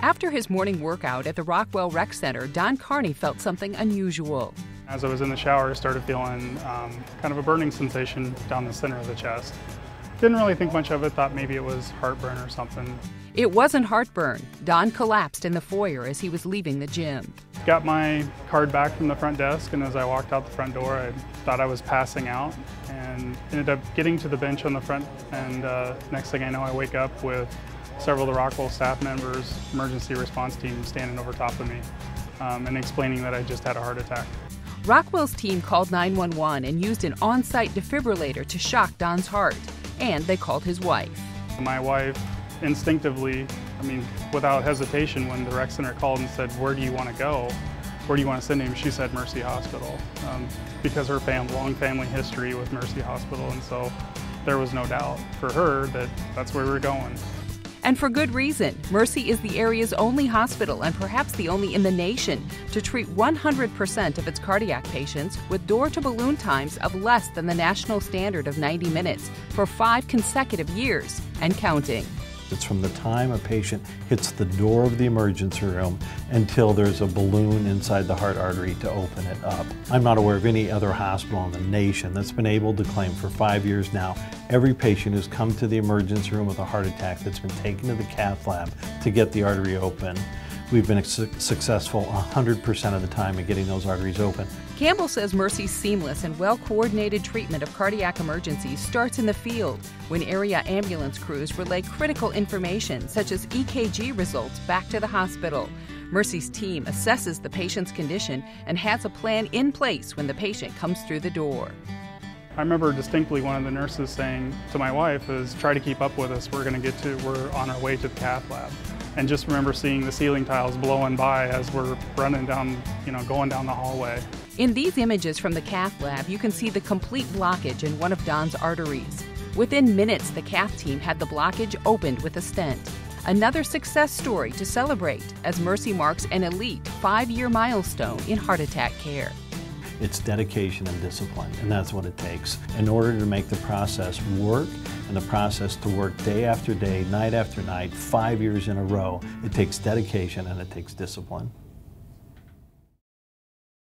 After his morning workout at the Rockwell Rec Center, Don Kearney felt something unusual. As I was in the shower, I started feeling kind of a burning sensation down the center of the chest. Didn't really think much of it, thought maybe it was heartburn or something. It wasn't heartburn. Don collapsed in the foyer as he was leaving the gym. Got my card back from the front desk, and as I walked out the front door, I thought I was passing out and ended up getting to the bench on the front, and next thing I know, I wake up with several of the Rockwell staff members, emergency response team, standing over top of me and explaining that I just had a heart attack. Rockwell's team called 911 and used an on-site defibrillator to shock Don's heart, and they called his wife. My wife instinctively, without hesitation, when the rec center called and said, "Where do you want to go? Where do you want to send him?" She said Mercy Hospital, because her long family history with Mercy Hospital, and so there was no doubt for her that that's where we were going. And for good reason. Mercy is the area's only hospital, and perhaps the only in the nation, to treat 100% of its cardiac patients with door-to-balloon times of less than the national standard of 90 minutes for 5 consecutive years and counting. It's from the time a patient hits the door of the emergency room until there's a balloon inside the heart artery to open it up. I'm not aware of any other hospital in the nation that's been able to claim for 5 years now every patient who's come to the emergency room with a heart attack that's been taken to the cath lab to get the artery open. We've been successful 100% of the time in getting those arteries open. Campbell says Mercy's seamless and well-coordinated treatment of cardiac emergencies starts in the field when area ambulance crews relay critical information such as EKG results back to the hospital. Mercy's team assesses the patient's condition and has a plan in place when the patient comes through the door. I remember distinctly one of the nurses saying to my wife is, "Try to keep up with us, we're on our way to the cath lab." And just remember seeing the ceiling tiles blowing by as we're running down, going down the hallway. In these images from the cath lab, you can see the complete blockage in one of Don's arteries. Within minutes, the cath team had the blockage opened with a stent. Another success story to celebrate as Mercy marks an elite 5-year milestone in heart attack care. It's dedication and discipline, and that's what it takes. In order to make the process work, and the process to work day after day, night after night, 5 years in a row, it takes dedication and it takes discipline.